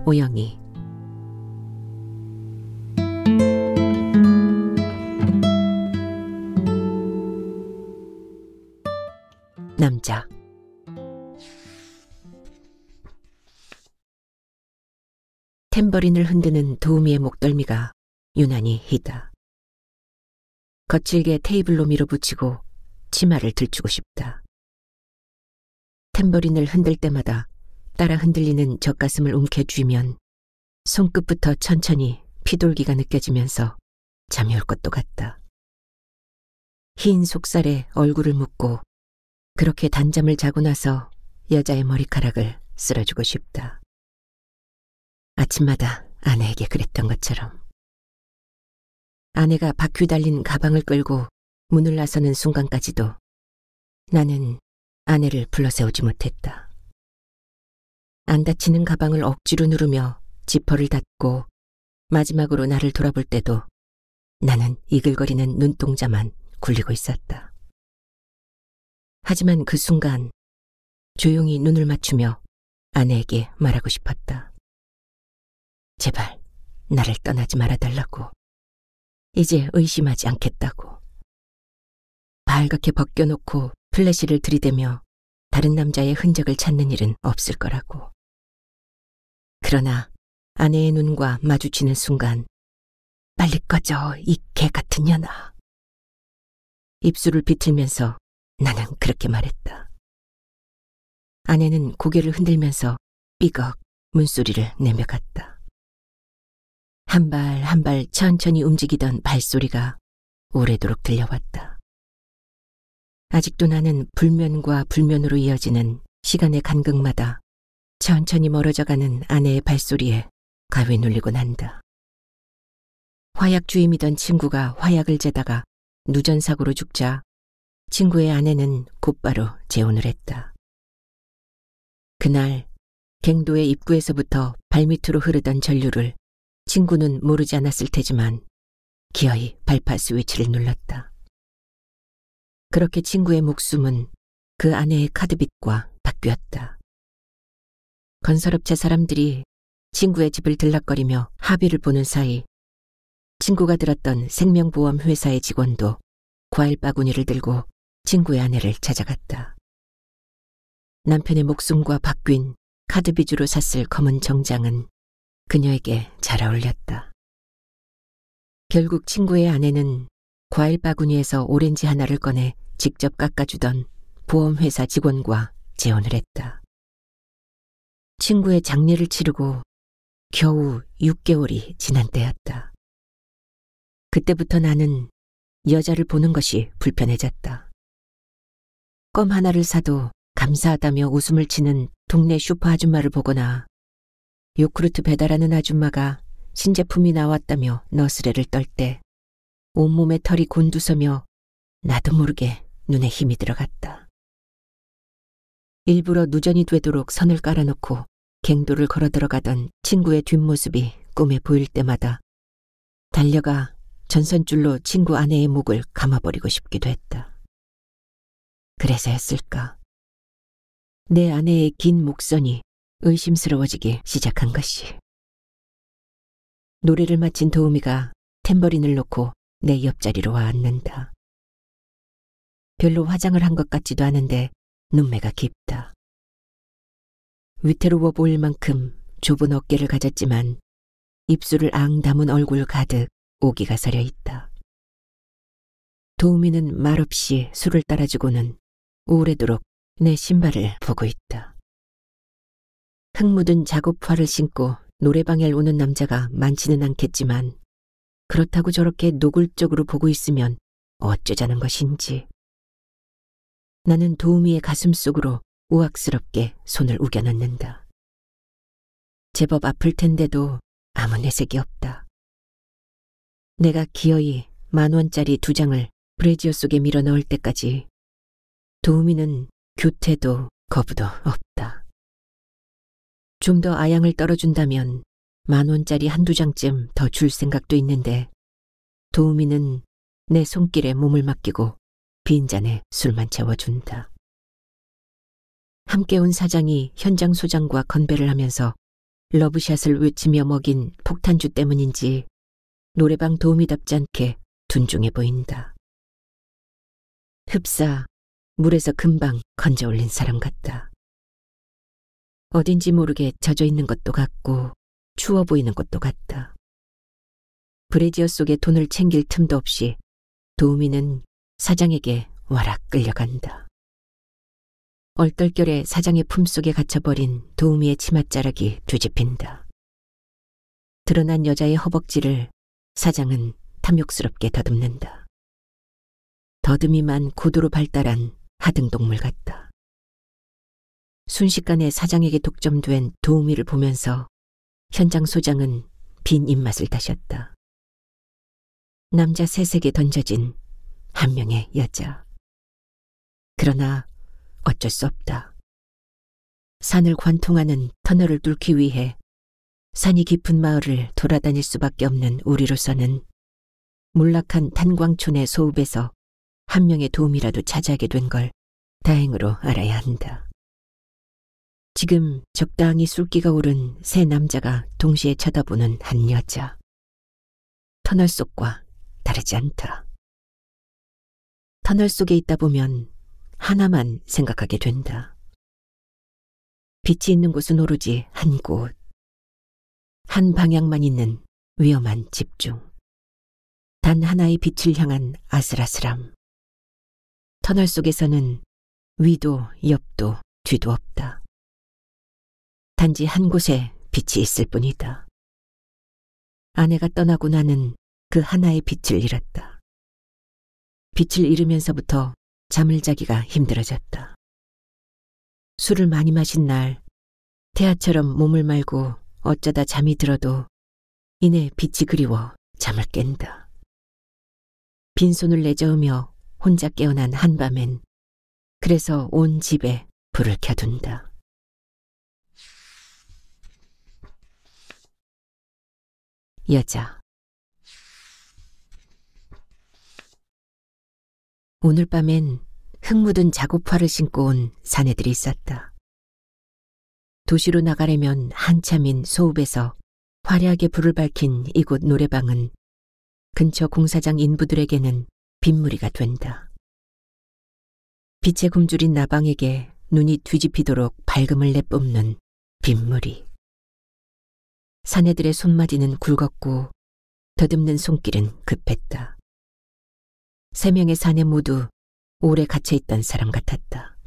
오영희. 남자. 탬버린을 흔드는 도우미의 목덜미가 유난히 희다. 거칠게 테이블로 밀어붙이고 치마를 들추고 싶다. 탬버린을 흔들 때마다 따라 흔들리는 젖가슴을 움켜쥐면 손끝부터 천천히 피돌기가 느껴지면서 잠이 올 것도 같다. 흰 속살에 얼굴을 묻고 그렇게 단잠을 자고 나서 여자의 머리카락을 쓸어주고 싶다. 아침마다 아내에게 그랬던 것처럼. 아내가 바퀴 달린 가방을 끌고 문을 나서는 순간까지도 나는 아내를 불러세우지 못했다. 안 닫히는 가방을 억지로 누르며 지퍼를 닫고 마지막으로 나를 돌아볼 때도 나는 이글거리는 눈동자만 굴리고 있었다. 하지만 그 순간 조용히 눈을 맞추며 아내에게 말하고 싶었다. 제발 나를 떠나지 말아달라고. 이제 의심하지 않겠다고. 발갛게 벗겨놓고 플래시를 들이대며 다른 남자의 흔적을 찾는 일은 없을 거라고. 그러나 아내의 눈과 마주치는 순간 빨리 꺼져, 이 개 같은 년아. 입술을 비틀면서 나는 그렇게 말했다. 아내는 고개를 흔들면서 삐걱 문소리를 내며 갔다. 한 발 한 발 천천히 움직이던 발소리가 오래도록 들려왔다. 아직도 나는 불면과 불면으로 이어지는 시간의 간극마다 천천히 멀어져가는 아내의 발소리에 가위 눌리곤 한다. 화약 주임이던 친구가 화약을 재다가 누전사고로 죽자 친구의 아내는 곧바로 재혼을 했다. 그날 갱도의 입구에서부터 발밑으로 흐르던 전류를 친구는 모르지 않았을 테지만 기어이 발파 스위치를 눌렀다. 그렇게 친구의 목숨은 그 아내의 카드빚과 바뀌었다. 건설업체 사람들이 친구의 집을 들락거리며 합의를 보는 사이 친구가 들었던 생명보험 회사의 직원도 과일 바구니를 들고 친구의 아내를 찾아갔다. 남편의 목숨과 바뀐 카드빚으로 샀을 검은 정장은 그녀에게 잘 어울렸다. 결국 친구의 아내는 과일 바구니에서 오렌지 하나를 꺼내 직접 깎아주던 보험회사 직원과 재혼을 했다. 친구의 장례를 치르고 겨우 6개월이 지난 때였다. 그때부터 나는 여자를 보는 것이 불편해졌다. 껌 하나를 사도 감사하다며 웃음을 치는 동네 슈퍼 아줌마를 보거나 요크루트 배달하는 아줌마가 신제품이 나왔다며 너스레를 떨 때 온몸에 털이 곤두서며 나도 모르게 눈에 힘이 들어갔다. 일부러 누전이 되도록 선을 깔아놓고 갱도를 걸어 들어가던 친구의 뒷모습이 꿈에 보일 때마다 달려가 전선줄로 친구 아내의 목을 감아버리고 싶기도 했다. 그래서였을까? 내 아내의 긴 목선이 의심스러워지기 시작한 것이. 노래를 마친 도우미가 탬버린을 놓고 내 옆자리로 와 앉는다. 별로 화장을 한 것 같지도 않은데 눈매가 깊다. 위태로워 보일 만큼 좁은 어깨를 가졌지만 입술을 앙 담은 얼굴 가득 오기가 서려 있다. 도우미는 말없이 술을 따라주고는 오래도록 내 신발을 보고 있다. 흙 묻은 작업화를 신고 노래방에 오는 남자가 많지는 않겠지만 그렇다고 저렇게 노골적으로 보고 있으면 어쩌자는 것인지. 나는 도우미의 가슴 속으로 우악스럽게 손을 우겨 넣는다. 제법 아플 텐데도 아무 내색이 없다. 내가 기어이 10,000원짜리 2장을 브래지어 속에 밀어 넣을 때까지 도우미는 교태도 거부도 없다. 좀 더 아양을 떨어준다면 10,000원짜리 1-2장쯤 더 줄 생각도 있는데 도우미는 내 손길에 몸을 맡기고 빈잔에 술만 채워준다. 함께 온 사장이 현장 소장과 건배를 하면서 러브샷을 외치며 먹인 폭탄주 때문인지 노래방 도우미답지 않게 둔중해 보인다. 흡사 물에서 금방 건져 올린 사람 같다. 어딘지 모르게 젖어 있는 것도 같고 추워 보이는 것도 같다. 브래지어 속에 돈을 챙길 틈도 없이 도우미는 사장에게 와락 끌려간다. 얼떨결에 사장의 품속에 갇혀버린 도우미의 치맛자락이 뒤집힌다. 드러난 여자의 허벅지를 사장은 탐욕스럽게 더듬는다. 더듬이만 고도로 발달한 하등동물 같다. 순식간에 사장에게 독점된 도우미를 보면서 현장 소장은 빈 입맛을 다셨다. 남자 셋에게 던져진 한 명의 여자. 그러나 어쩔 수 없다. 산을 관통하는 터널을 뚫기 위해 산이 깊은 마을을 돌아다닐 수밖에 없는 우리로서는 몰락한 탄광촌의 소읍에서 한 명의 도움이라도 차지하게 된 걸 다행으로 알아야 한다. 지금 적당히 술기가 오른 세 남자가 동시에 쳐다보는 한 여자. 터널 속과 다르지 않다. 터널 속에 있다 보면 하나만 생각하게 된다. 빛이 있는 곳은 오로지 한 곳. 한 방향만 있는 위험한 집중. 단 하나의 빛을 향한 아슬아슬함. 터널 속에서는 위도 옆도 뒤도 없다. 단지 한 곳에 빛이 있을 뿐이다. 아내가 떠나고 나는 그 하나의 빛을 잃었다. 빛을 잃으면서부터 잠을 자기가 힘들어졌다. 술을 많이 마신 날 태아처럼 몸을 말고 어쩌다 잠이 들어도 이내 빛이 그리워 잠을 깬다. 빈손을 내저으며 혼자 깨어난 한밤엔 그래서 온 집에 불을 켜둔다. 여자. 오늘 밤엔 흙 묻은 작업화를 신고 온 사내들이 있었다. 도시로 나가려면 한참인 소읍에서 화려하게 불을 밝힌 이곳 노래방은 근처 공사장 인부들에게는 빗무리가 된다. 빛에 굶주린 나방에게 눈이 뒤집히도록 밝음을 내뿜는 빗무리. 사내들의 손마디는 굵었고 더듬는 손길은 급했다. 세 명의 사내 모두 오래 갇혀있던 사람 같았다.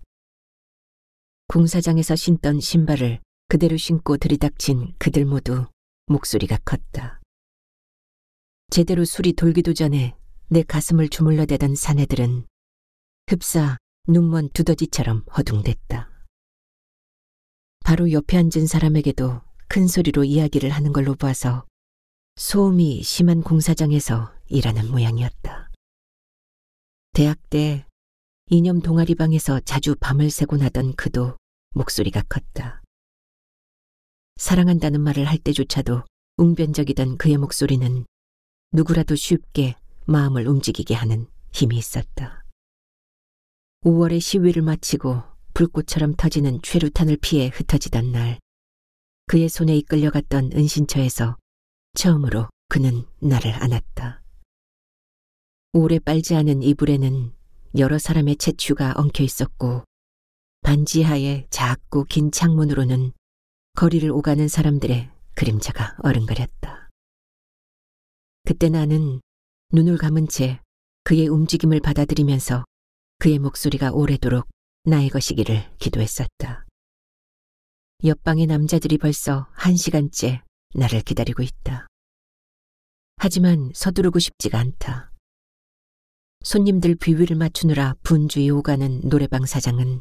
공사장에서 신던 신발을 그대로 신고 들이닥친 그들 모두 목소리가 컸다. 제대로 술이 돌기도 전에 내 가슴을 주물러대던 사내들은 흡사 눈먼 두더지처럼 허둥댔다. 바로 옆에 앉은 사람에게도 큰 소리로 이야기를 하는 걸로 봐서 소음이 심한 공사장에서 일하는 모양이었다. 대학 때 이념 동아리방에서 자주 밤을 새곤 하던 그도 목소리가 컸다. 사랑한다는 말을 할 때조차도 웅변적이던 그의 목소리는 누구라도 쉽게 마음을 움직이게 하는 힘이 있었다. 5월의 시위를 마치고 불꽃처럼 터지는 최루탄을 피해 흩어지던 날 그의 손에 이끌려갔던 은신처에서 처음으로 그는 나를 안았다. 오래 빨지 않은 이불에는 여러 사람의 채취가 엉켜 있었고 반지하의 작고 긴 창문으로는 거리를 오가는 사람들의 그림자가 어른거렸다. 그때 나는 눈을 감은 채 그의 움직임을 받아들이면서 그의 목소리가 오래도록 나의 것이기를 기도했었다. 옆방의 남자들이 벌써 1시간째 나를 기다리고 있다. 하지만 서두르고 싶지가 않다. 손님들 비위를 맞추느라 분주히 오가는 노래방 사장은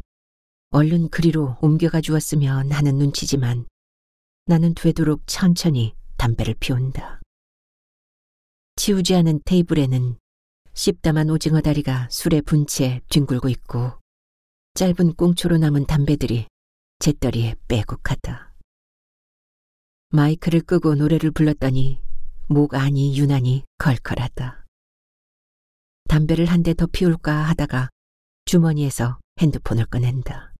얼른 그리로 옮겨가 주었으면 하는 눈치지만 나는 되도록 천천히 담배를 피운다. 치우지 않은 테이블에는 씹담한 오징어 다리가 술에 분채 뒹굴고 있고 짧은 꽁초로 남은 담배들이 재떨이에 빼곡하다. 마이크를 끄고 노래를 불렀더니 목 안이 유난히 걸걸하다. 담배를 한 대 더 피울까 하다가 주머니에서 핸드폰을 꺼낸다.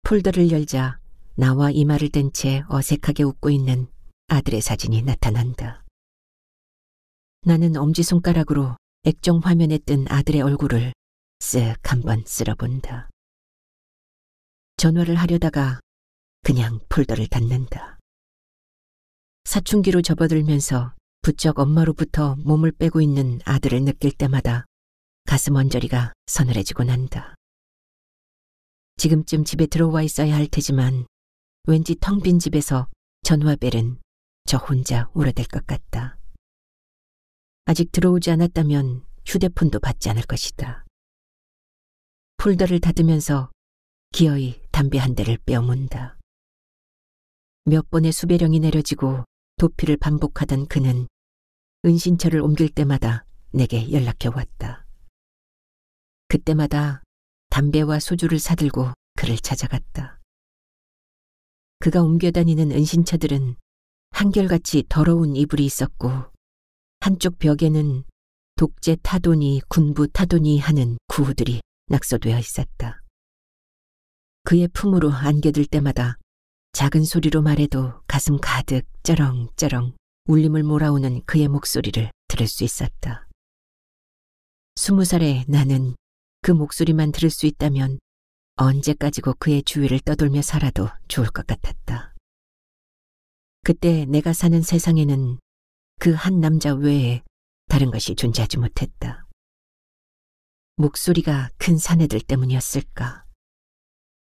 폴더를 열자 나와 이마를 댄 채 어색하게 웃고 있는 아들의 사진이 나타난다. 나는 엄지손가락으로 액정 화면에 뜬 아들의 얼굴을 쓱 한번 쓸어본다. 전화를 하려다가 그냥 폴더를 닫는다. 사춘기로 접어들면서 부쩍 엄마로부터 몸을 빼고 있는 아들을 느낄 때마다 가슴 언저리가 서늘해지곤 한다. 지금쯤 집에 들어와 있어야 할 테지만 왠지 텅 빈 집에서 전화벨은 저 혼자 울어댈 것 같다. 아직 들어오지 않았다면 휴대폰도 받지 않을 것이다. 폴더를 닫으면서 기어이 담배 한 대를 빼어문다. 몇 번의 수배령이 내려지고 도피를 반복하던 그는 은신처를 옮길 때마다 내게 연락해 왔다. 그때마다 담배와 소주를 사들고 그를 찾아갔다. 그가 옮겨다니는 은신처들은 한결같이 더러운 이불이 있었고 한쪽 벽에는 독재 타도니 군부 타도니 하는 구호들이 낙서되어 있었다. 그의 품으로 안겨들 때마다 작은 소리로 말해도 가슴 가득 쩌렁쩌렁 울림을 몰아오는 그의 목소리를 들을 수 있었다. 20살에 나는 그 목소리만 들을 수 있다면 언제까지고 그의 주위를 떠돌며 살아도 좋을 것 같았다. 그때 내가 사는 세상에는 그 한 남자 외에 다른 것이 존재하지 못했다. 목소리가 큰 사내들 때문이었을까?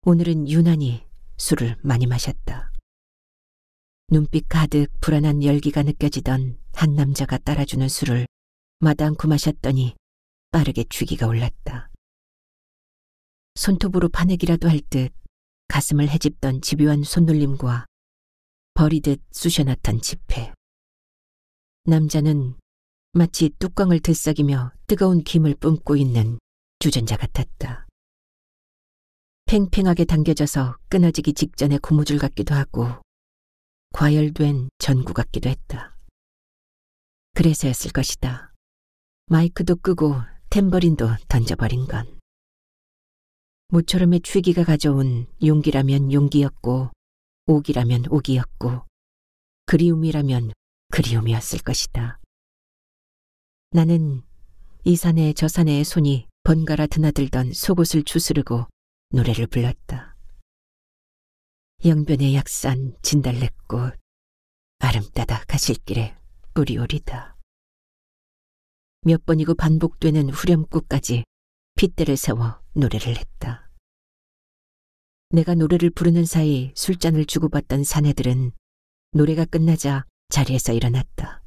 오늘은 유난히 술을 많이 마셨다. 눈빛 가득 불안한 열기가 느껴지던 한 남자가 따라주는 술을 마다않고 마셨더니 빠르게 취기가 올랐다. 손톱으로 파내기라도 할 듯 가슴을 헤집던 집요한 손놀림과 버리듯 쑤셔놨던 지폐. 남자는 마치 뚜껑을 들썩이며 뜨거운 김을 뿜고 있는 주전자 같았다. 팽팽하게 당겨져서 끊어지기 직전의 고무줄 같기도 하고 과열된 전구 같기도 했다. 그래서였을 것이다. 마이크도 끄고 탬버린도 던져버린 건. 모처럼의 취기가 가져온 용기라면 용기였고 옥이라면 옥이었고 그리움이라면 그리움이었을 것이다. 나는 이 산에 저 산에의 손이 번갈아 드나들던 속옷을 추스르고 노래를 불렀다. 영변의 약산 진달래꽃 아름다다 가실길에 뿌리 오리다. 몇 번이고 반복되는 후렴구까지 핏대를 세워 노래를 했다. 내가 노래를 부르는 사이 술잔을 주고받던 사내들은 노래가 끝나자 자리에서 일어났다.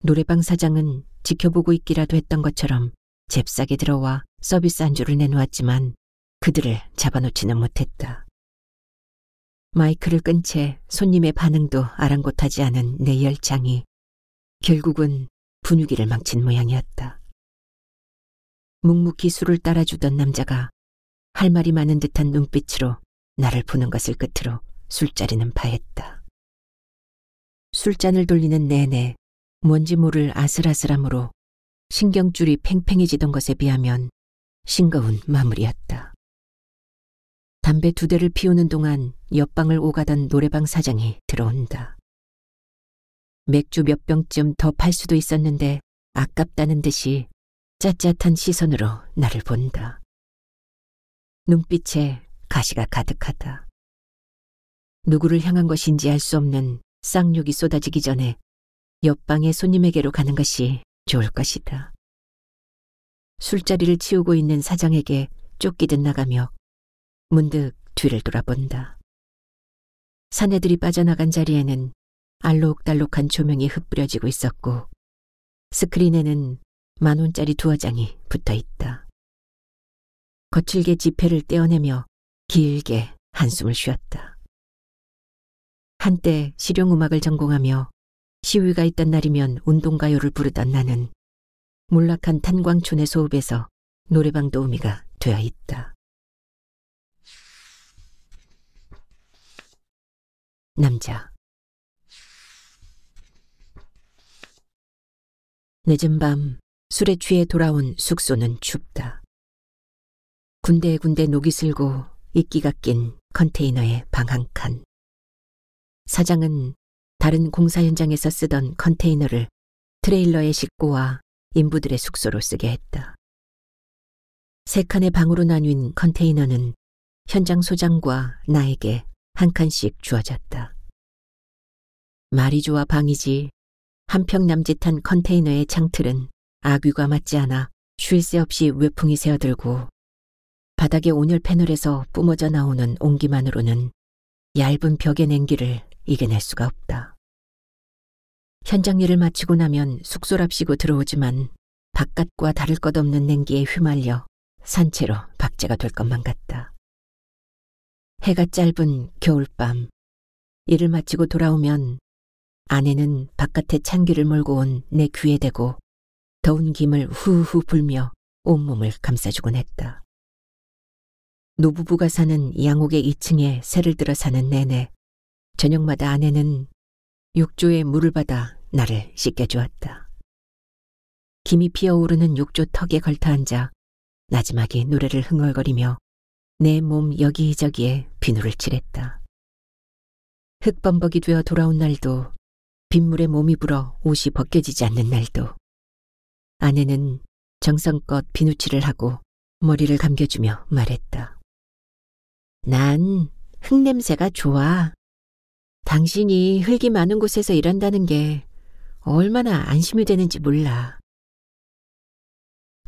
노래방 사장은 지켜보고 있기라도 했던 것처럼 잽싸게 들어와 서비스 안주를 내놓았지만 그들을 잡아놓지는 못했다. 마이크를 끈 채 손님의 반응도 아랑곳하지 않은 내 열창이 결국은 분위기를 망친 모양이었다. 묵묵히 술을 따라주던 남자가 할 말이 많은 듯한 눈빛으로 나를 보는 것을 끝으로 술자리는 파했다. 술잔을 돌리는 내내 뭔지 모를 아슬아슬함으로 신경줄이 팽팽해지던 것에 비하면 싱거운 마무리였다. 담배 2대를 피우는 동안 옆방을 오가던 노래방 사장이 들어온다. 맥주 몇 병쯤 더 팔 수도 있었는데 아깝다는 듯이 짜릿한 시선으로 나를 본다. 눈빛에 가시가 가득하다. 누구를 향한 것인지 알 수 없는 쌍욕이 쏟아지기 전에 옆방의 손님에게로 가는 것이 좋을 것이다. 술자리를 치우고 있는 사장에게 쫓기듯 나가며 문득 뒤를 돌아본다. 사내들이 빠져나간 자리에는 알록달록한 조명이 흩뿌려지고 있었고 스크린에는 10,000원짜리 2장이 붙어있다. 거칠게 지폐를 떼어내며 길게 한숨을 쉬었다. 한때 실용음악을 전공하며 시위가 있던 날이면 운동가요를 부르던 나는 몰락한 탄광촌의 소읍에서 노래방 도우미가 되어 있다. 남자. 늦은 밤 술에 취해 돌아온 숙소는 춥다. 군데군데 녹이 슬고 이끼가 낀 컨테이너의 방 한 칸. 사장은 다른 공사 현장에서 쓰던 컨테이너를 트레일러에 싣고 와 인부들의 숙소로 쓰게 했다. 3칸의 방으로 나뉜 컨테이너는 현장 소장과 나에게 한 칸씩 주어졌다. 말이 좋아 방이지 한평 남짓한 컨테이너의 창틀은 아귀가 맞지 않아 쉴 새 없이 외풍이 새어들고 바닥의 온열 패널에서 뿜어져 나오는 온기만으로는 얇은 벽의 냉기를 이겨낼 수가 없다. 현장 일을 마치고 나면 숙소랍시고 들어오지만 바깥과 다를 것 없는 냉기에 휘말려 산채로 박제가 될 것만 같다. 해가 짧은 겨울밤, 일을 마치고 돌아오면 아내는 바깥에 찬기를 몰고 온 내 귀에 대고 더운 김을 후후 불며 온몸을 감싸주곤 했다. 노부부가 사는 양옥의 2층에 새를 들어 사는 내내 저녁마다 아내는 욕조에 물을 받아 나를 씻겨주었다. 김이 피어오르는 욕조 턱에 걸터앉아 나지막이 노래를 흥얼거리며 내 몸 여기저기에 비누를 칠했다. 흙범벅이 되어 돌아온 날도 빗물에 몸이 불어 옷이 벗겨지지 않는 날도 아내는 정성껏 비누칠을 하고 머리를 감겨주며 말했다. 난 흙냄새가 좋아. 당신이 흙이 많은 곳에서 일한다는 게 얼마나 안심이 되는지 몰라.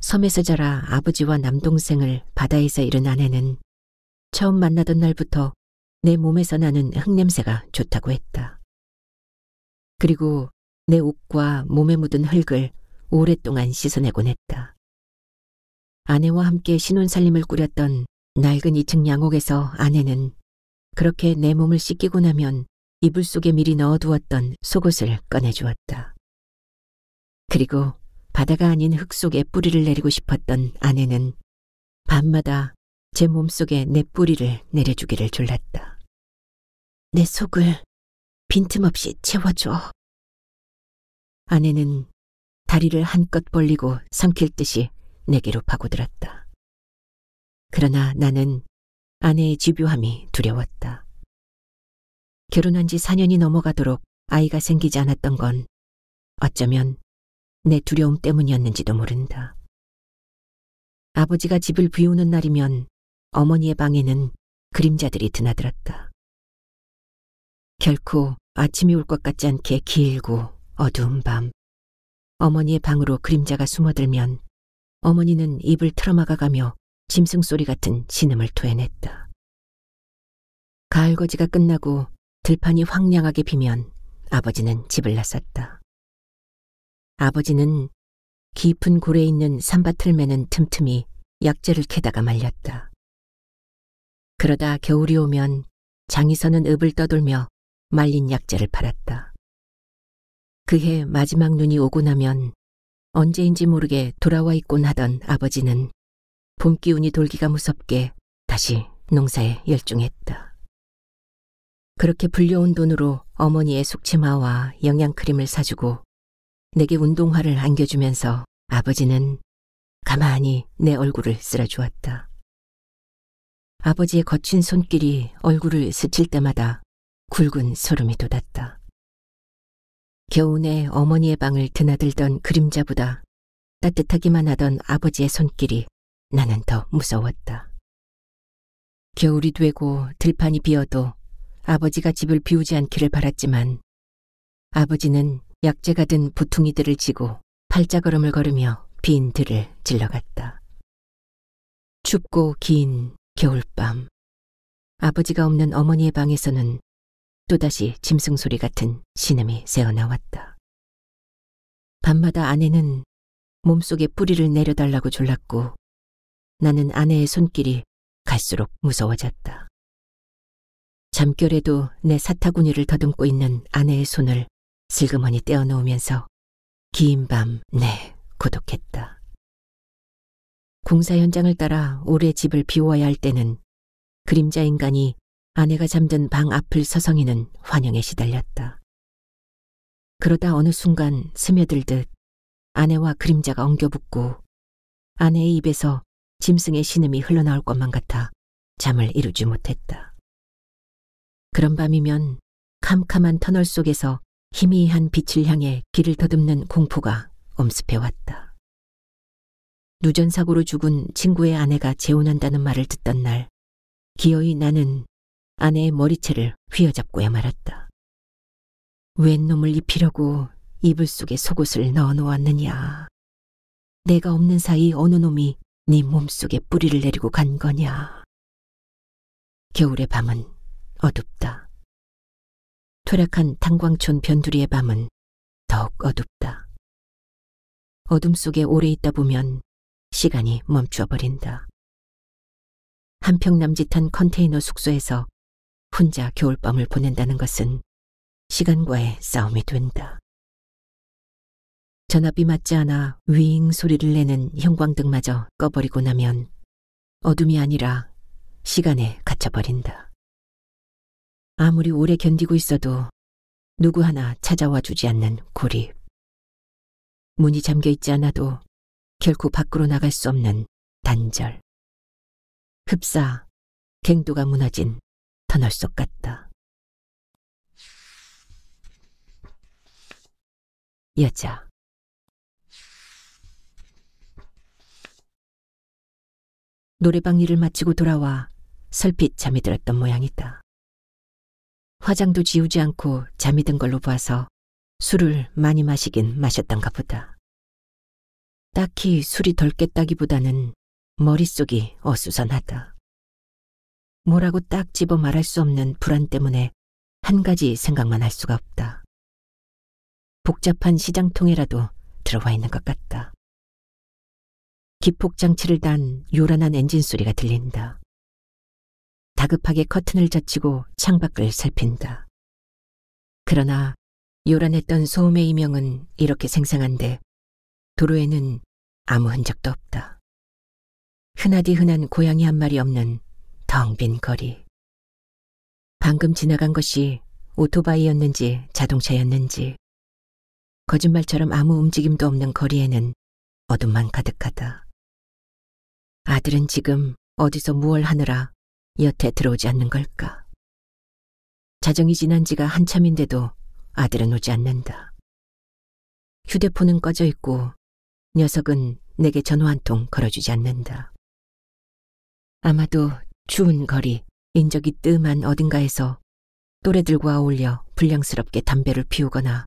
섬에서 자라 아버지와 남동생을 바다에서 잃은 아내는 처음 만나던 날부터 내 몸에서 나는 흙냄새가 좋다고 했다. 그리고 내 옷과 몸에 묻은 흙을 오랫동안 씻어내곤 했다. 아내와 함께 신혼살림을 꾸렸던 낡은 2층 양옥에서 아내는 그렇게 내 몸을 씻기고 나면 이불 속에 미리 넣어두었던 속옷을 꺼내주었다. 그리고 바다가 아닌 흙 속에 뿌리를 내리고 싶었던 아내는 밤마다 제 몸속에 내 뿌리를 내려주기를 졸랐다. 내 속을 빈틈없이 채워줘. 아내는 다리를 한껏 벌리고 삼킬 듯이 내게로 파고들었다. 그러나 나는 아내의 집요함이 두려웠다. 결혼한 지 4년이 넘어가도록 아이가 생기지 않았던 건 어쩌면 내 두려움 때문이었는지도 모른다. 아버지가 집을 비우는 날이면 어머니의 방에는 그림자들이 드나들었다. 결코 아침이 올 것 같지 않게 길고 어두운 밤, 어머니의 방으로 그림자가 숨어들면 어머니는 입을 틀어막아가며 짐승소리 같은 신음을 토해냈다. 가을거지가 끝나고 들판이 황량하게 비면 아버지는 집을 나섰다. 아버지는 깊은 고래에 있는 산밭을 매는 틈틈이 약재를 캐다가 말렸다. 그러다 겨울이 오면 장이 서는 읍을 떠돌며 말린 약재를 팔았다. 그해 마지막 눈이 오고 나면 언제인지 모르게 돌아와 있곤 하던 아버지는 봄 기운이 돌기가 무섭게 다시 농사에 열중했다. 그렇게 불려온 돈으로 어머니의 속치마와 영양크림을 사주고 내게 운동화를 안겨주면서 아버지는 가만히 내 얼굴을 쓸어주었다. 아버지의 거친 손길이 얼굴을 스칠 때마다 굵은 소름이 돋았다. 겨우내 어머니의 방을 드나들던 그림자보다 따뜻하기만 하던 아버지의 손길이 나는 더 무서웠다. 겨울이 되고 들판이 비어도 아버지가 집을 비우지 않기를 바랐지만 아버지는 약재가 든 부퉁이들을 지고 팔자걸음을 걸으며 빈 들을 질러갔다. 춥고 긴 겨울밤, 아버지가 없는 어머니의 방에서는 또다시 짐승소리 같은 신음이 새어나왔다. 밤마다 아내는 몸속에 뿌리를 내려달라고 졸랐고 나는 아내의 손길이 갈수록 무서워졌다. 잠결에도 내 사타구니를 더듬고 있는 아내의 손을 슬그머니 떼어놓으면서 긴 밤 내 고독했다. 공사 현장을 따라 오래 집을 비워야 할 때는 그림자 인간이 아내가 잠든 방 앞을 서성이는 환영에 시달렸다. 그러다 어느 순간 스며들듯 아내와 그림자가 엉겨붙고 아내의 입에서 짐승의 신음이 흘러나올 것만 같아 잠을 이루지 못했다. 그런 밤이면 캄캄한 터널 속에서 희미한 빛을 향해 길을 더듬는 공포가 엄습해왔다. 누전사고로 죽은 친구의 아내가 재혼한다는 말을 듣던 날, 기어이 나는 아내의 머리채를 휘어잡고야 말았다. 웬 놈을 입히려고 이불 속에 속옷을 넣어놓았느냐. 내가 없는 사이 어느 놈이 네 몸속에 뿌리를 내리고 간 거냐. 겨울의 밤은 어둡다. 퇴락한 탄광촌 변두리의 밤은 더욱 어둡다. 어둠 속에 오래 있다 보면 시간이 멈춰버린다. 한평남짓한 컨테이너 숙소에서 혼자 겨울밤을 보낸다는 것은 시간과의 싸움이 된다. 전압이 맞지 않아 윙 소리를 내는 형광등마저 꺼버리고 나면 어둠이 아니라 시간에 갇혀버린다. 아무리 오래 견디고 있어도 누구 하나 찾아와 주지 않는 고립. 문이 잠겨있지 않아도 결코 밖으로 나갈 수 없는 단절. 흡사 갱도가 무너진 터널 속 같다. 여자. 노래방 일을 마치고 돌아와 설핏 잠이 들었던 모양이다. 화장도 지우지 않고 잠이 든 걸로 봐서 술을 많이 마시긴 마셨던가 보다. 딱히 술이 덜 깼다기보다는 머릿속이 어수선하다. 뭐라고 딱 집어 말할 수 없는 불안 때문에 한 가지 생각만 할 수가 없다. 복잡한 시장통에라도 들어와 있는 것 같다. 기폭장치를 단 요란한 엔진 소리가 들린다. 다급하게 커튼을 젖히고 창밖을 살핀다. 그러나 요란했던 소음의 이명은 이렇게 생생한데 도로에는 아무 흔적도 없다. 흔하디 흔한 고양이 한 마리 없는 텅 빈 거리. 방금 지나간 것이 오토바이였는지 자동차였는지 거짓말처럼 아무 움직임도 없는 거리에는 어둠만 가득하다. 아들은 지금 어디서 무얼 하느라 여태 들어오지 않는 걸까? 자정이 지난 지가 한참인데도 아들은 오지 않는다. 휴대폰은 꺼져 있고 녀석은 내게 전화 한 통 걸어주지 않는다. 아마도 추운 거리, 인적이 뜸한 어딘가에서 또래들과 어울려 불량스럽게 담배를 피우거나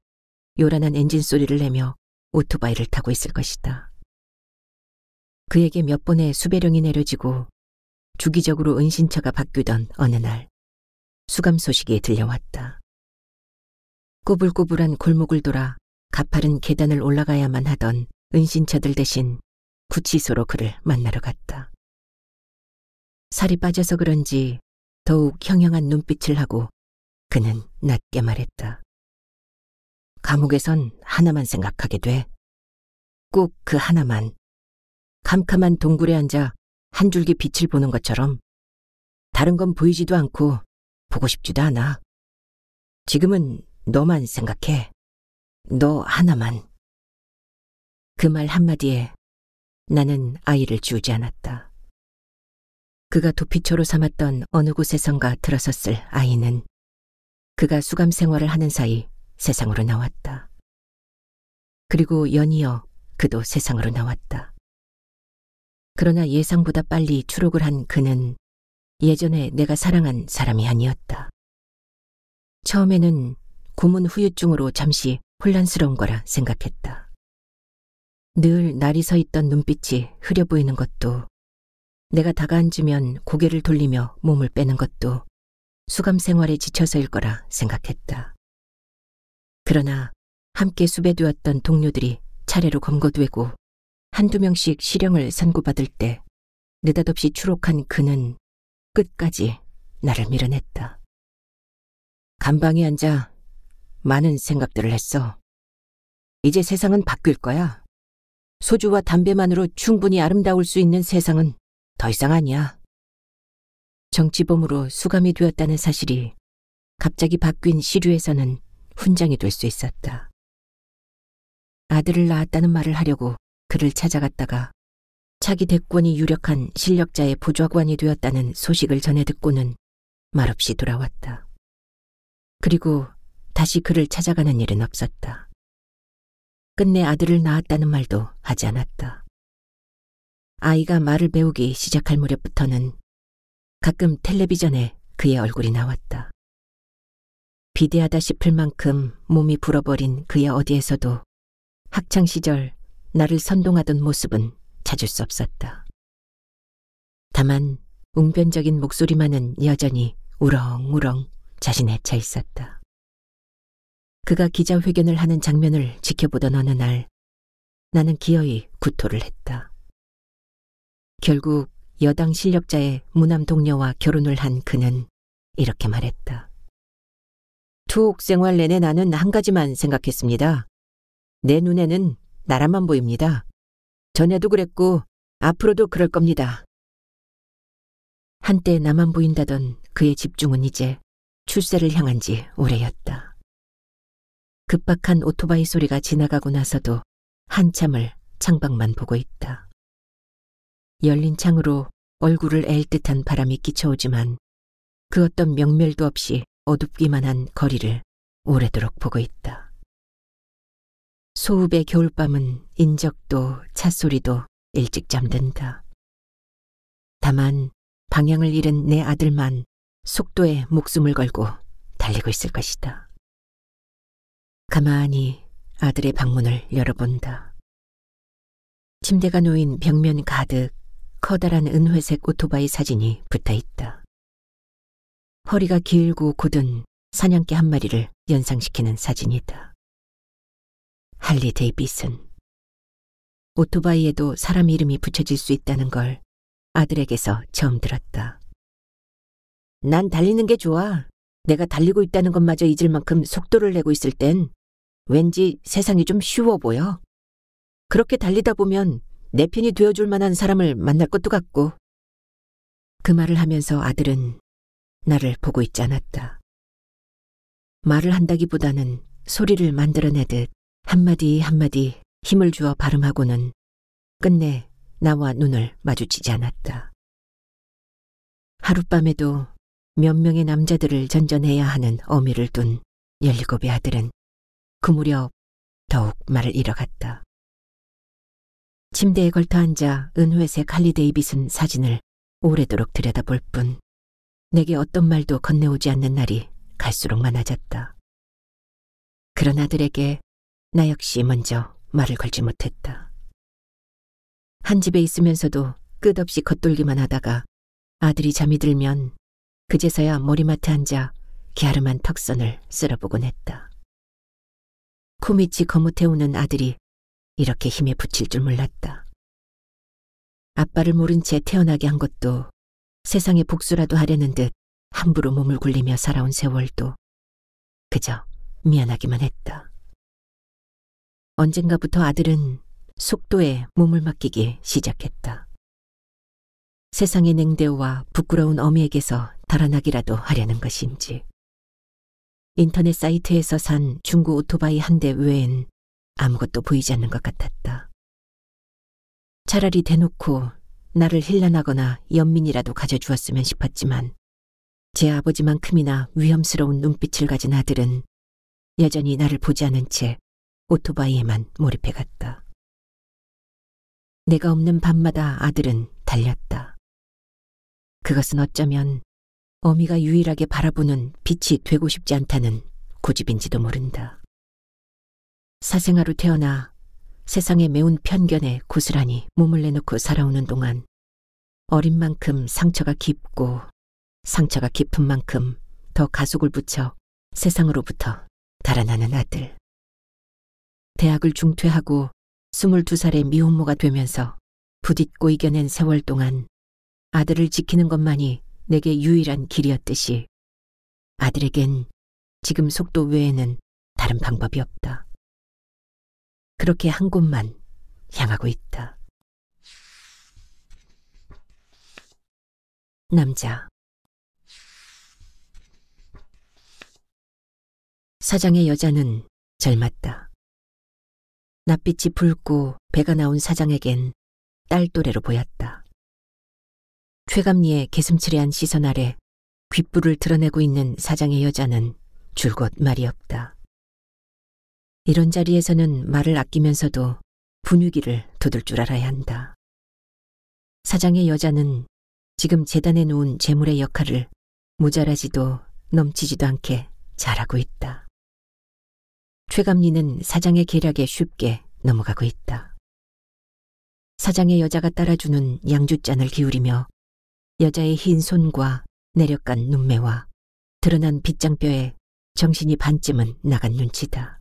요란한 엔진 소리를 내며 오토바이를 타고 있을 것이다. 그에게 몇 번의 수배령이 내려지고 주기적으로 은신처가 바뀌던 어느 날 수감 소식이 들려왔다. 꼬불꼬불한 골목을 돌아 가파른 계단을 올라가야만 하던 은신처들 대신 구치소로 그를 만나러 갔다. 살이 빠져서 그런지 더욱 형형한 눈빛을 하고 그는 낮게 말했다. 감옥에선 하나만 생각하게 돼. 꼭 그 하나만. 캄캄한 동굴에 앉아 한 줄기 빛을 보는 것처럼 다른 건 보이지도 않고 보고 싶지도 않아. 지금은 너만 생각해. 너 하나만. 그 말 한마디에 나는 아이를 지우지 않았다. 그가 도피처로 삼았던 어느 곳에선가 들어섰을 아이는 그가 수감 생활을 하는 사이 세상으로 나왔다. 그리고 연이어 그도 세상으로 나왔다. 그러나 예상보다 빨리 추록을 한 그는 예전에 내가 사랑한 사람이 아니었다. 처음에는 고문 후유증으로 잠시 혼란스러운 거라 생각했다. 늘 날이 서 있던 눈빛이 흐려 보이는 것도, 내가 다가앉으면 고개를 돌리며 몸을 빼는 것도 수감 생활에 지쳐서일 거라 생각했다. 그러나 함께 수배되었던 동료들이 차례로 검거되고 한두 명씩 실형을 선고받을 때 느닷없이 추록한 그는 끝까지 나를 밀어냈다. 감방에 앉아 많은 생각들을 했어. 이제 세상은 바뀔 거야. 소주와 담배만으로 충분히 아름다울 수 있는 세상은 더 이상 아니야. 정치범으로 수감이 되었다는 사실이 갑자기 바뀐 시류에서는 훈장이 될 수 있었다. 아들을 낳았다는 말을 하려고 그를 찾아갔다가 차기 대권이 유력한 실력자의 보좌관이 되었다는 소식을 전해 듣고는 말없이 돌아왔다. 그리고 다시 그를 찾아가는 일은 없었다. 끝내 아들을 낳았다는 말도 하지 않았다. 아이가 말을 배우기 시작할 무렵부터는 가끔 텔레비전에 그의 얼굴이 나왔다. 비대하다 싶을 만큼 몸이 불어버린 그의 어디에서도 학창시절 나를 선동하던 모습은 찾을 수 없었다. 다만 웅변적인 목소리만은 여전히 우렁우렁 자신에 차 있었다. 그가 기자회견을 하는 장면을 지켜보던 어느 날 나는 기어이 구토를 했다. 결국 여당 실력자의 무남 동료와 결혼을 한 그는 이렇게 말했다. 투옥 생활 내내 나는 한 가지만 생각했습니다. 내 눈에는 나라만 보입니다. 전에도 그랬고 앞으로도 그럴 겁니다. 한때 나만 보인다던 그의 집중은 이제 출세를 향한 지 오래였다. 급박한 오토바이 소리가 지나가고 나서도 한참을 창밖만 보고 있다. 열린 창으로 얼굴을 앨 듯한 바람이 끼쳐오지만 그 어떤 명멸도 없이 어둡기만 한 거리를 오래도록 보고 있다. 소읍의 겨울밤은 인적도 찻소리도 일찍 잠든다. 다만 방향을 잃은 내 아들만 속도에 목숨을 걸고 달리고 있을 것이다. 가만히 아들의 방문을 열어본다. 침대가 놓인 벽면 가득 커다란 은회색 오토바이 사진이 붙어있다. 허리가 길고 곧은 사냥개 한 마리를 연상시키는 사진이다. 할리 데이비슨. 오토바이에도 사람 이름이 붙여질 수 있다는 걸 아들에게서 처음 들었다. 난 달리는 게 좋아. 내가 달리고 있다는 것마저 잊을 만큼 속도를 내고 있을 땐 왠지 세상이 좀 쉬워 보여. 그렇게 달리다 보면 내 편이 되어줄 만한 사람을 만날 것도 같고. 그 말을 하면서 아들은 나를 보고 있지 않았다. 말을 한다기보다는 소리를 만들어내듯 한마디 한마디 힘을 주어 발음하고는 끝내 나와 눈을 마주치지 않았다. 하룻밤에도 몇 명의 남자들을 전전해야 하는 어미를 둔 17의 아들은 그 무렵 더욱 말을 잃어갔다. 침대에 걸터앉아 은회색 할리 데이비슨 사진을 오래도록 들여다볼 뿐 내게 어떤 말도 건네오지 않는 날이 갈수록 많아졌다. 그런 아들에게 나 역시 먼저 말을 걸지 못했다. 한 집에 있으면서도 끝없이 겉돌기만 하다가 아들이 잠이 들면 그제서야 머리맡에 앉아 갸름한 턱선을 쓸어보곤 했다. 코밑이 거뭇해오는 아들이 이렇게 힘에 부칠 줄 몰랐다. 아빠를 모른 채 태어나게 한 것도 세상에 복수라도 하려는 듯 함부로 몸을 굴리며 살아온 세월도 그저 미안하기만 했다. 언젠가부터 아들은 속도에 몸을 맡기기 시작했다. 세상의 냉대와 부끄러운 어미에게서 달아나기라도 하려는 것인지. 인터넷 사이트에서 산 중고 오토바이 한 대 외엔 아무것도 보이지 않는 것 같았다. 차라리 대놓고 나를 힐난하거나 연민이라도 가져주었으면 싶었지만 제 아버지만큼이나 위험스러운 눈빛을 가진 아들은 여전히 나를 보지 않은 채 오토바이에만 몰입해갔다. 내가 없는 밤마다 아들은 달렸다. 그것은 어쩌면 어미가 유일하게 바라보는 빛이 되고 싶지 않다는 고집인지도 모른다. 사생아로 태어나 세상의 매운 편견에 고스란히 몸을 내놓고 살아오는 동안 어린 만큼 상처가 깊고 상처가 깊은 만큼 더 가속을 붙여 세상으로부터 달아나는 아들. 대학을 중퇴하고 22살의 미혼모가 되면서 부딛고 이겨낸 세월 동안 아들을 지키는 것만이 내게 유일한 길이었듯이 아들에겐 지금 속도 외에는 다른 방법이 없다. 그렇게 한 곳만 향하고 있다. 남자. 사장의 여자는 젊었다. 낯빛이 붉고 배가 나온 사장에겐 딸 또래로 보였다. 최감리의 개슴츠레한 시선 아래 귓불을 드러내고 있는 사장의 여자는 줄곧 말이 없다. 이런 자리에서는 말을 아끼면서도 분위기를 돋을 줄 알아야 한다. 사장의 여자는 지금 재단에 놓은 재물의 역할을 모자라지도 넘치지도 않게 잘하고 있다. 최감리는 사장의 계략에 쉽게 넘어가고 있다. 사장의 여자가 따라주는 양주잔을 기울이며 여자의 흰 손과 내려간 눈매와 드러난 빗장뼈에 정신이 반쯤은 나간 눈치다.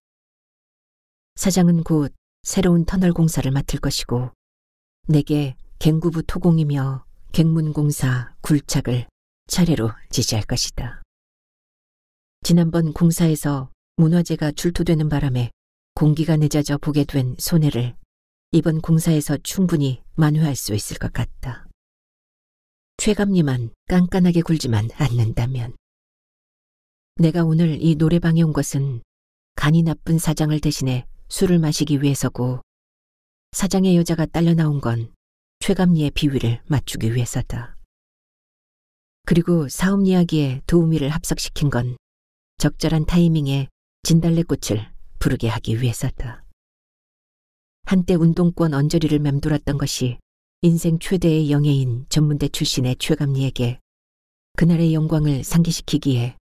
사장은 곧 새로운 터널 공사를 맡을 것이고 내게 갱구부 토공이며 갱문공사 굴착을 차례로 지시할 것이다. 지난번 공사에서 문화재가 출토되는 바람에 공기가 늦어져 보게 된 손해를 이번 공사에서 충분히 만회할 수 있을 것 같다. 최감리만 깐깐하게 굴지만 않는다면. 내가 오늘 이 노래방에 온 것은 간이 나쁜 사장을 대신해 술을 마시기 위해서고 사장의 여자가 딸려 나온 건 최감리의 비위를 맞추기 위해서다. 그리고 사업 이야기에 도우미를 합석시킨 건 적절한 타이밍에 진달래꽃을 부르게 하기 위해서다. 한때 운동권 언저리를 맴돌았던 것이 인생 최대의 영예인 전문대 출신의 최감리에게 그날의 영광을 상기시키기에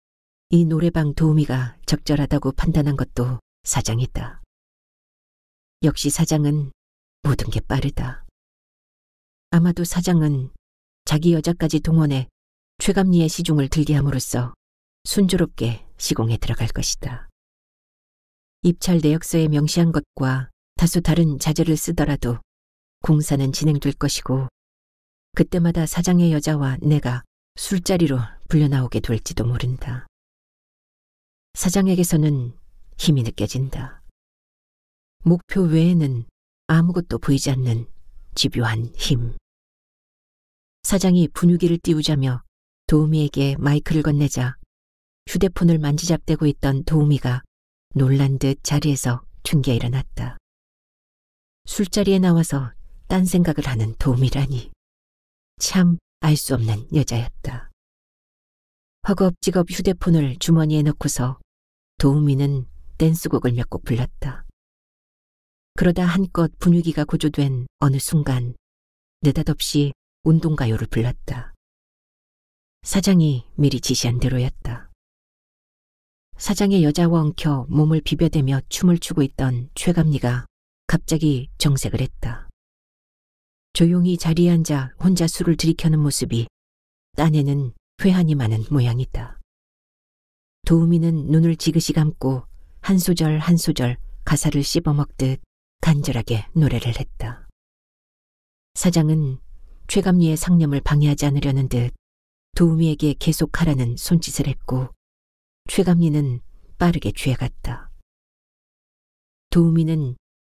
이 노래방 도우미가 적절하다고 판단한 것도 사장이다. 역시 사장은 모든 게 빠르다. 아마도 사장은 자기 여자까지 동원해 최감리의 시중을 들게 함으로써 순조롭게 시공에 들어갈 것이다. 입찰 내역서에 명시한 것과 다소 다른 자재를 쓰더라도 공사는 진행될 것이고 그때마다 사장의 여자와 내가 술자리로 불려나오게 될지도 모른다. 사장에게서는 힘이 느껴진다. 목표 외에는 아무것도 보이지 않는 집요한 힘. 사장이 분위기를 띄우자며 도우미에게 마이크를 건네자 휴대폰을 만지작대고 있던 도우미가 놀란 듯 자리에서 튕겨 일어났다. 술자리에 나와서 딴 생각을 하는 도우미라니. 참 알 수 없는 여자였다. 허겁지겁 휴대폰을 주머니에 넣고서 도우미는 댄스곡을 몇 곡 불렀다. 그러다 한껏 분위기가 고조된 어느 순간 느닷없이 운동가요를 불렀다. 사장이 미리 지시한 대로였다. 사장의 여자와 엉켜 몸을 비벼대며 춤을 추고 있던 최감리가 갑자기 정색을 했다. 조용히 자리에 앉아 혼자 술을 들이켜는 모습이 딴에는 회한이 많은 모양이다. 도우미는 눈을 지그시 감고 한 소절 한 소절 가사를 씹어먹듯 간절하게 노래를 했다. 사장은 최감리의 상념을 방해하지 않으려는 듯 도우미에게 계속하라는 손짓을 했고 최감리는 빠르게 취해갔다. 도우미는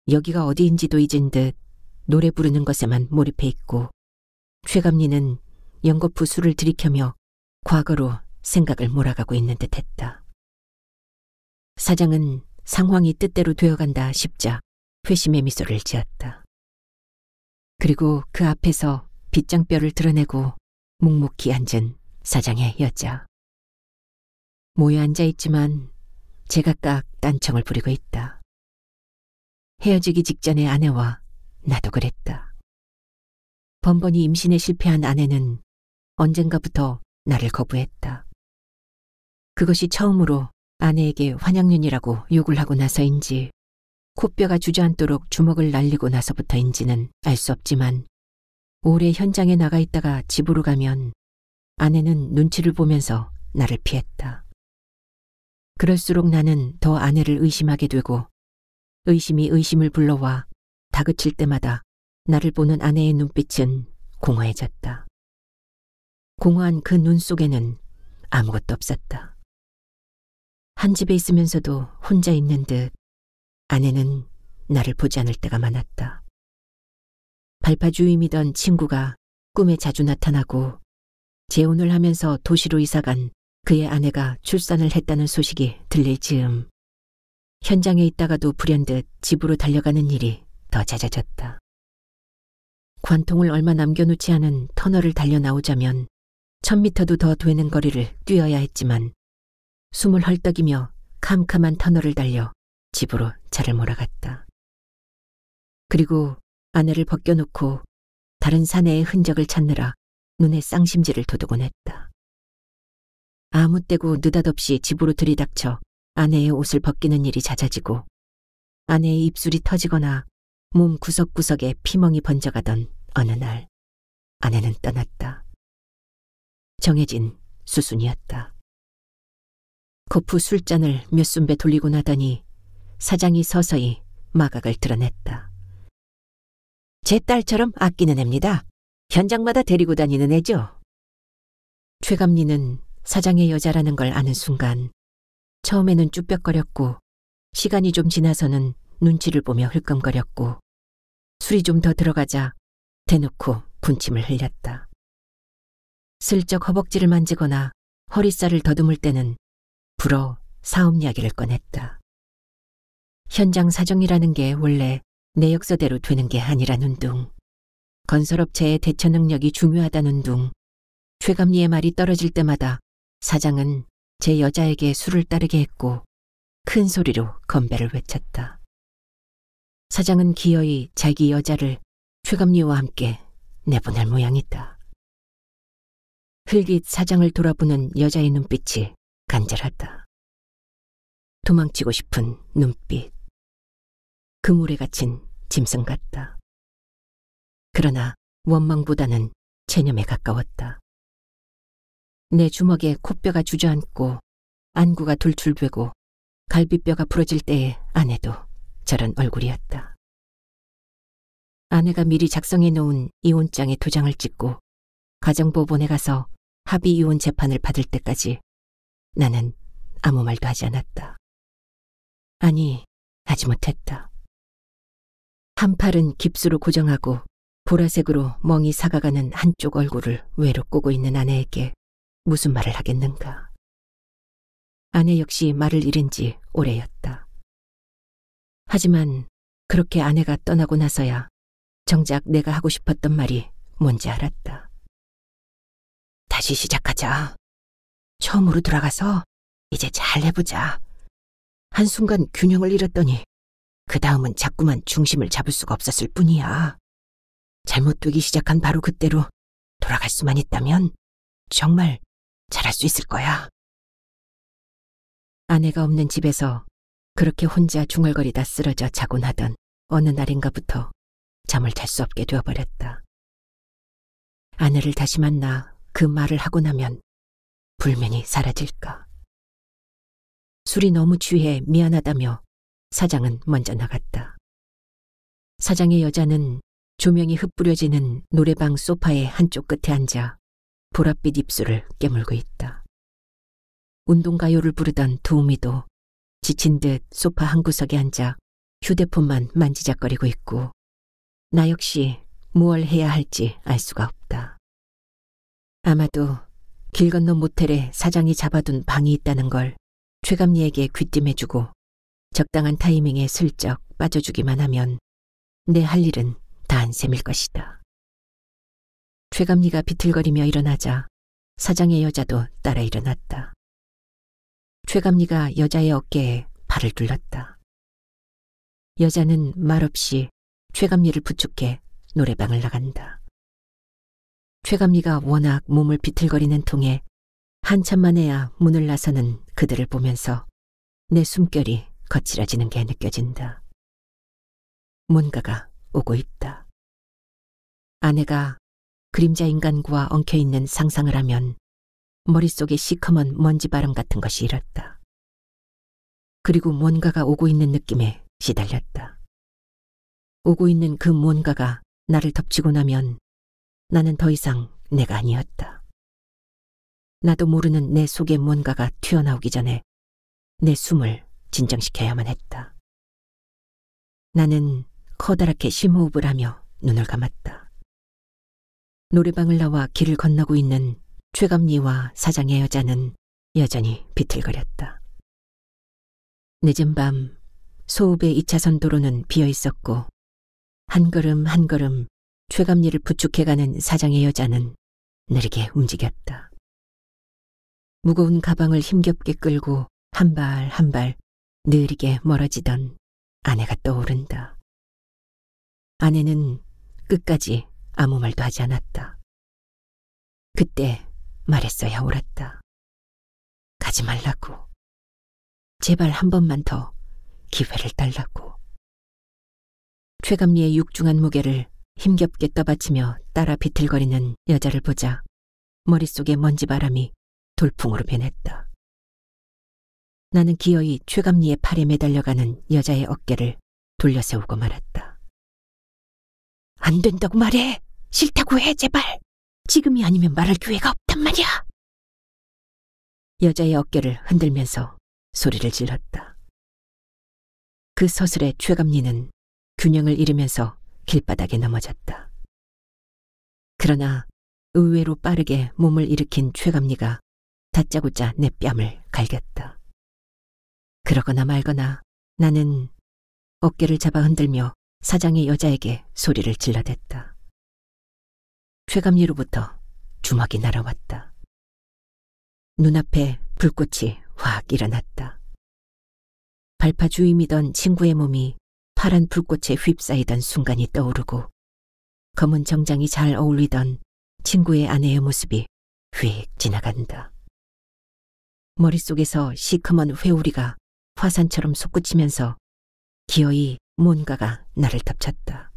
여기가 어디인지도 잊은 듯 노래 부르는 것에만 몰입해 있고 최감리는 연거푸 술을 들이켜며 과거로 생각을 몰아가고 있는 듯했다. 사장은 상황이 뜻대로 되어간다 싶자 회심의 미소를 지었다. 그리고 그 앞에서 빗장뼈를 드러내고 묵묵히 앉은 사장의 여자. 모여 앉아있지만 제각각 딴청을 부리고 있다. 헤어지기 직전의 아내와 나도 그랬다. 번번이 임신에 실패한 아내는 언젠가부터 나를 거부했다. 그것이 처음으로 아내에게 환양년이라고 욕을 하고 나서인지 코뼈가 주저앉도록 주먹을 날리고 나서부터인지는 알 수 없지만 오래 현장에 나가 있다가 집으로 가면 아내는 눈치를 보면서 나를 피했다. 그럴수록 나는 더 아내를 의심하게 되고 의심이 의심을 불러와 다그칠 때마다 나를 보는 아내의 눈빛은 공허해졌다. 공허한 그 눈 속에는 아무것도 없었다. 한 집에 있으면서도 혼자 있는 듯 아내는 나를 보지 않을 때가 많았다. 발파주임이던 친구가 꿈에 자주 나타나고 재혼을 하면서 도시로 이사간 그의 아내가 출산을 했다는 소식이 들릴 즈음 현장에 있다가도 불현듯 집으로 달려가는 일이 더 잦아졌다. 관통을 얼마 남겨놓지 않은 터널을 달려 나오자면 1000미터도 더 되는 거리를 뛰어야 했지만 숨을 헐떡이며 캄캄한 터널을 달려 집으로 차를 몰아갔다. 그리고 아내를 벗겨놓고 다른 사내의 흔적을 찾느라 눈에 쌍심지를 돋우곤 했다. 아무 때고 느닷없이 집으로 들이닥쳐 아내의 옷을 벗기는 일이 잦아지고 아내의 입술이 터지거나 몸 구석구석에 피멍이 번져가던 어느 날 아내는 떠났다. 정해진 수순이었다. 거푸 술잔을 몇 순배 돌리고 나더니 사장이 서서히 마각을 드러냈다. 제 딸처럼 아끼는 애입니다. 현장마다 데리고 다니는 애죠. 최감리는 사장의 여자라는 걸 아는 순간 처음에는 쭈뼛거렸고 시간이 좀 지나서는 눈치를 보며 흘끔거렸고 술이 좀 더 들어가자 대놓고 군침을 흘렸다. 슬쩍 허벅지를 만지거나 허리살을 더듬을 때는 불어 사업 이야기를 꺼냈다. 현장 사정이라는 게 원래 내역서대로 되는 게 아니라는 둥, 건설업체의 대처 능력이 중요하다는 둥, 최감리의 말이 떨어질 때마다 사장은 제 여자에게 술을 따르게 했고 큰 소리로 건배를 외쳤다. 사장은 기어이 자기 여자를 최감리와 함께 내보낼 모양이다. 흘깃 사장을 돌아보는 여자의 눈빛이 간절하다. 도망치고 싶은 눈빛. 그물에 갇힌 짐승 같다. 그러나 원망보다는 체념에 가까웠다. 내 주먹에 콧뼈가 주저앉고 안구가 돌출되고 갈비뼈가 부러질 때의 아내도 저런 얼굴이었다. 아내가 미리 작성해 놓은 이혼장에 도장을 찍고 가정법원에 가서 합의 이혼 재판을 받을 때까지 나는 아무 말도 하지 않았다. 아니, 하지 못했다. 한 팔은 깁스로 고정하고 보라색으로 멍이 사가가는 한쪽 얼굴을 외로 꼬고 있는 아내에게 무슨 말을 하겠는가. 아내 역시 말을 잃은 지 오래였다. 하지만 그렇게 아내가 떠나고 나서야 정작 내가 하고 싶었던 말이 뭔지 알았다. 다시 시작하자. 처음으로 돌아가서 이제 잘 해보자. 한순간 균형을 잃었더니 그 다음은 자꾸만 중심을 잡을 수가 없었을 뿐이야. 잘못되기 시작한 바로 그때로 돌아갈 수만 있다면 정말 잘할 수 있을 거야. 아내가 없는 집에서 그렇게 혼자 중얼거리다 쓰러져 자곤 하던 어느 날인가부터 잠을 잘 수 없게 되어버렸다. 아내를 다시 만나 그 말을 하고 나면 불면이 사라질까. 술이 너무 취해 미안하다며 사장은 먼저 나갔다. 사장의 여자는 조명이 흩뿌려지는 노래방 소파의 한쪽 끝에 앉아 보랏빛 입술을 깨물고 있다. 운동가요를 부르던 도우미도 지친 듯 소파 한구석에 앉아 휴대폰만 만지작거리고 있고 나 역시 무얼 해야 할지 알 수가 없다. 아마도 길 건너 모텔에 사장이 잡아둔 방이 있다는 걸 최감리에게 귀띔해주고 적당한 타이밍에 슬쩍 빠져주기만 하면 내 할 일은 다 안 셈일 것이다. 최감리가 비틀거리며 일어나자 사장의 여자도 따라 일어났다. 최감리가 여자의 어깨에 발을 둘렀다. 여자는 말없이 최감리를 부축해 노래방을 나간다. 최감리가 워낙 몸을 비틀거리는 통에 한참 만에야 문을 나서는 그들을 보면서 내 숨결이 거칠어지는 게 느껴진다. 뭔가가 오고 있다. 아내가 그림자 인간과 엉켜있는 상상을 하면 머릿속에 시커먼 먼지바람 같은 것이 일었다. 그리고 뭔가가 오고 있는 느낌에 시달렸다. 오고 있는 그 뭔가가 나를 덮치고 나면 나는 더 이상 내가 아니었다. 나도 모르는 내 속에 뭔가가 튀어나오기 전에 내 숨을 진정시켜야만 했다. 나는 커다랗게 심호흡을 하며 눈을 감았다. 노래방을 나와 길을 건너고 있는 최감리와 사장의 여자는 여전히 비틀거렸다. 늦은 밤 소읍의 2차선 도로는 비어 있었고 한 걸음 한 걸음 최감리를 부축해가는 사장의 여자는 느리게 움직였다. 무거운 가방을 힘겹게 끌고 한 발 한 발 느리게 멀어지던 아내가 떠오른다. 아내는 끝까지 아무 말도 하지 않았다. 그때 말했어야 옳았다. 가지 말라고. 제발 한 번만 더 기회를 달라고. 최감리의 육중한 무게를 힘겹게 떠받치며 따라 비틀거리는 여자를 보자 머릿속의 먼지바람이 돌풍으로 변했다. 나는 기어이 최감리의 팔에 매달려가는 여자의 어깨를 돌려세우고 말았다. 안 된다고 말해! 싫다고 해, 제발! 지금이 아니면 말할 기회가 없단 말이야! 여자의 어깨를 흔들면서 소리를 질렀다. 그 서슬에 최감리는 균형을 잃으면서 길바닥에 넘어졌다. 그러나 의외로 빠르게 몸을 일으킨 최감리가 다짜고짜 내 뺨을 갈겼다. 그러거나 말거나 나는 어깨를 잡아 흔들며 사장의 여자에게 소리를 질러댔다. 최감리로부터 주먹이 날아왔다. 눈앞에 불꽃이 확 일어났다. 발파 주임이던 친구의 몸이 파란 불꽃에 휩싸이던 순간이 떠오르고 검은 정장이 잘 어울리던 친구의 아내의 모습이 휙 지나간다. 머릿속에서 시커먼 회오리가 화산처럼 솟구치면서 기어이 뭔가가 나를 덮쳤다.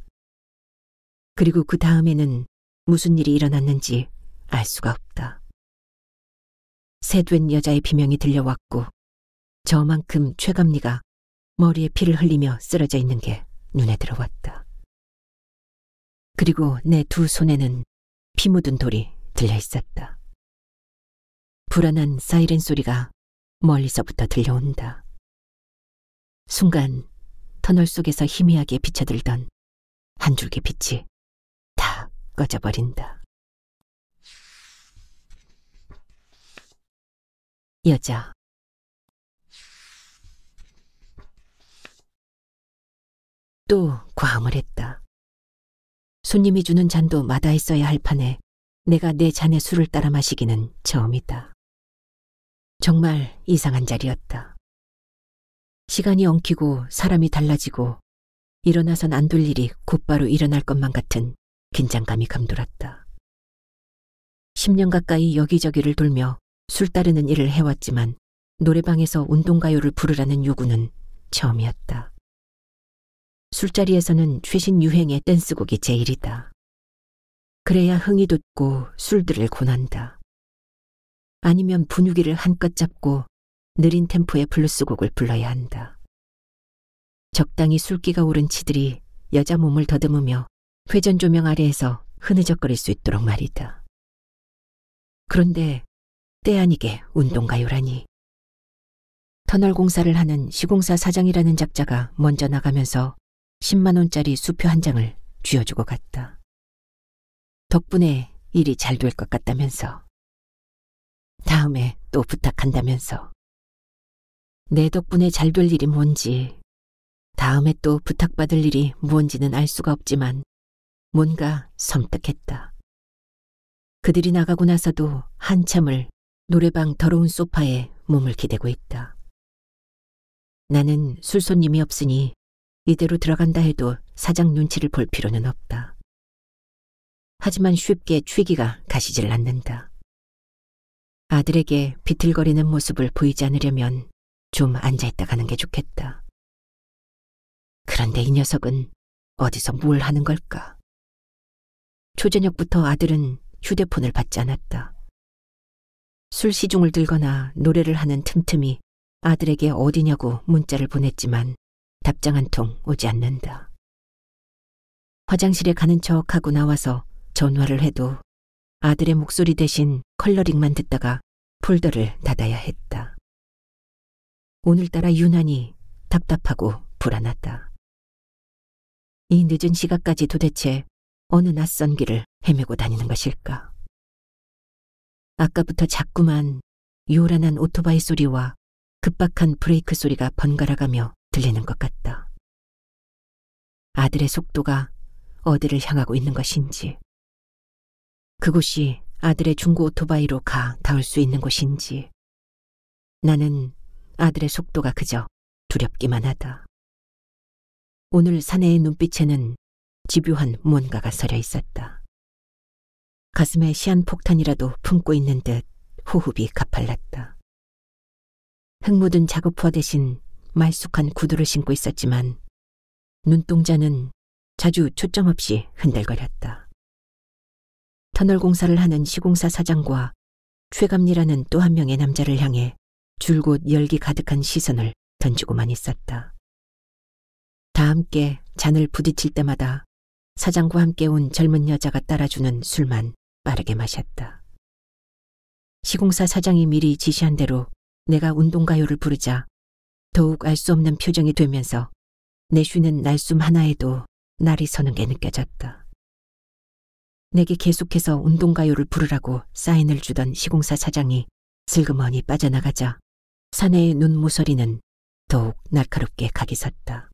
그리고 그 다음에는 무슨 일이 일어났는지 알 수가 없다. 새된 여자의 비명이 들려왔고 저만큼 최감리가 머리에 피를 흘리며 쓰러져 있는 게 눈에 들어왔다. 그리고 내 두 손에는 피 묻은 돌이 들려 있었다. 불안한 사이렌 소리가 멀리서부터 들려온다. 순간 터널 속에서 희미하게 비쳐들던 한 줄기 빛이 다 꺼져버린다. 여자. 또 과음을 했다. 손님이 주는 잔도 마다했어야 할 판에 내가 내 잔의 술을 따라 마시기는 처음이다. 정말 이상한 자리였다. 시간이 엉키고 사람이 달라지고 일어나선 안 될 일이 곧바로 일어날 것만 같은 긴장감이 감돌았다. 10년 가까이 여기저기를 돌며 술 따르는 일을 해왔지만 노래방에서 운동가요를 부르라는 요구는 처음이었다. 술자리에서는 최신 유행의 댄스곡이 제일이다. 그래야 흥이 돋고 술들을 권한다. 아니면 분위기를 한껏 잡고 느린 템포의 블루스곡을 불러야 한다. 적당히 술기가 오른 치들이 여자 몸을 더듬으며 회전 조명 아래에서 흐느적거릴 수 있도록 말이다. 그런데 때 아니게 운동가요라니. 터널 공사를 하는 시공사 사장이라는 작자가 먼저 나가면서 10만 원짜리 수표 한 장을 쥐어주고 갔다. 덕분에 일이 잘 될 것 같다면서. 다음에 또 부탁한다면서. 내 덕분에 잘 될 일이 뭔지, 다음에 또 부탁받을 일이 뭔지는 알 수가 없지만 뭔가 섬뜩했다. 그들이 나가고 나서도 한참을 노래방 더러운 소파에 몸을 기대고 있다. 나는 술손님이 없으니 이대로 들어간다 해도 사장 눈치를 볼 필요는 없다. 하지만 쉽게 취기가 가시질 않는다. 아들에게 비틀거리는 모습을 보이지 않으려면 좀 앉아있다 가는 게 좋겠다. 그런데 이 녀석은 어디서 뭘 하는 걸까? 초저녁부터 아들은 휴대폰을 받지 않았다. 술 시중을 들거나 노래를 하는 틈틈이 아들에게 어디냐고 문자를 보냈지만 답장 한 통 오지 않는다. 화장실에 가는 척하고 나와서 전화를 해도 아들의 목소리 대신 컬러링만 듣다가 폴더를 닫아야 했다. 오늘따라 유난히 답답하고 불안하다. 이 늦은 시각까지 도대체 어느 낯선 길을 헤매고 다니는 것일까? 아까부터 자꾸만 요란한 오토바이 소리와 급박한 브레이크 소리가 번갈아가며 들리는 것 같다. 아들의 속도가 어디를 향하고 있는 것인지, 그곳이 아들의 중고 오토바이로 가 닿을 수 있는 곳인지, 나는 아들의 속도가 그저 두렵기만 하다. 오늘 사내의 눈빛에는 집요한 무언가가 서려 있었다. 가슴에 시한폭탄이라도 품고 있는 듯 호흡이 가팔랐다. 흙 묻은 작업화 대신 말쑥한 구두를 신고 있었지만 눈동자는 자주 초점 없이 흔들거렸다. 터널 공사를 하는 시공사 사장과 최감리라는 또 한 명의 남자를 향해 줄곧 열기 가득한 시선을 던지고만 있었다. 다 함께 잔을 부딪힐 때마다 사장과 함께 온 젊은 여자가 따라주는 술만 빠르게 마셨다. 시공사 사장이 미리 지시한 대로 내가 운동가요를 부르자 더욱 알 수 없는 표정이 되면서 내 쉬는 날숨 하나에도 날이 서는 게 느껴졌다. 내게 계속해서 운동가요를 부르라고 사인을 주던 시공사 사장이 슬그머니 빠져나가자 사내의 눈 모서리는 더욱 날카롭게 각이 섰다.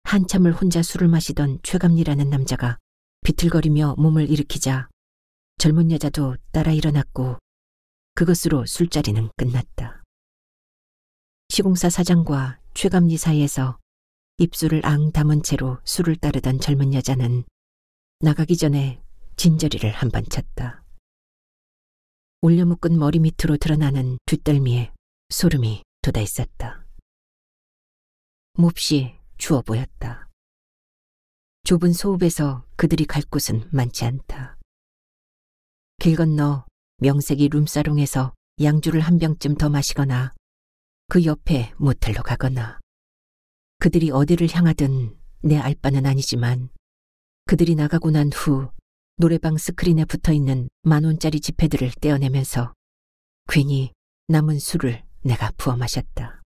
한참을 혼자 술을 마시던 최감리라는 남자가 비틀거리며 몸을 일으키자 젊은 여자도 따라 일어났고 그것으로 술자리는 끝났다. 시공사 사장과 최감리 사이에서 입술을 앙 담은 채로 술을 따르던 젊은 여자는 나가기 전에 진저리를 한 번 쳤다. 올려묶은 머리 밑으로 드러나는 뒷덜미에 소름이 돋아 있었다. 몹시 추워 보였다. 좁은 소읍에서 그들이 갈 곳은 많지 않다. 길 건너 명색이 룸사롱에서 양주를 한 병쯤 더 마시거나 그 옆에 모텔로 가거나 그들이 어디를 향하든 내 알 바는 아니지만 그들이 나가고 난 후 노래방 스크린에 붙어있는 10,000원짜리 지폐들을 떼어내면서 괜히 남은 술을 내가 부어 마셨다.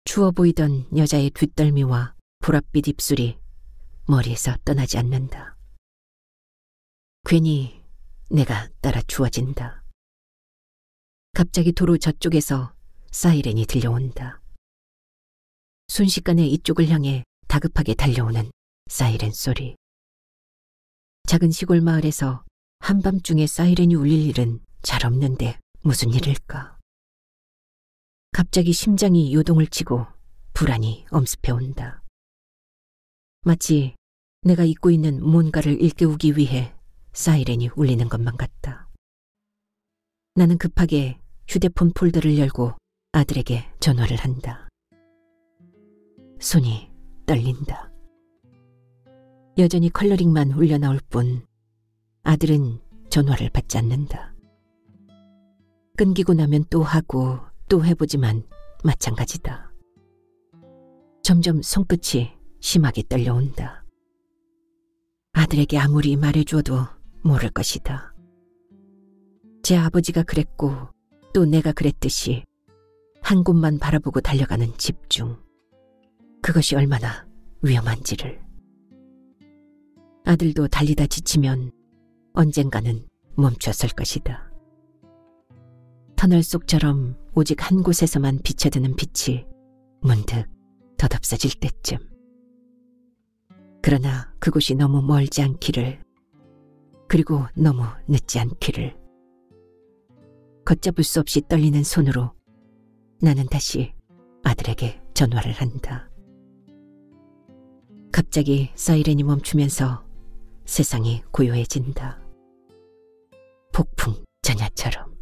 추워 보이던 여자의 뒷덜미와 보랏빛 입술이 머리에서 떠나지 않는다. 괜히 내가 따라 추워진다. 갑자기 도로 저쪽에서 사이렌이 들려온다. 순식간에 이쪽을 향해 다급하게 달려오는 사이렌 소리. 작은 시골 마을에서 한밤중에 사이렌이 울릴 일은 잘 없는데 무슨 일일까? 갑자기 심장이 요동을 치고 불안이 엄습해온다. 마치 내가 잊고 있는 뭔가를 일깨우기 위해 사이렌이 울리는 것만 같다. 나는 급하게 휴대폰 폴더를 열고 아들에게 전화를 한다. 손이 떨린다. 여전히 컬러링만 울려나올 뿐 아들은 전화를 받지 않는다. 끊기고 나면 또 하고 또 해보지만 마찬가지다. 점점 손끝이 심하게 떨려온다. 아들에게 아무리 말해주어도 모를 것이다. 제 아버지가 그랬고 또 내가 그랬듯이 한 곳만 바라보고 달려가는 집중. 그것이 얼마나 위험한지를. 아들도 달리다 지치면 언젠가는 멈춰설 것이다. 터널 속처럼 오직 한 곳에서만 비쳐드는 빛이 문득 덧없어질 때쯤. 그러나 그곳이 너무 멀지 않기를, 그리고 너무 늦지 않기를. 걷잡을 수 없이 떨리는 손으로 나는 다시 아들에게 전화를 한다. 갑자기 사이렌이 멈추면서 세상이 고요해진다. 폭풍 전야처럼.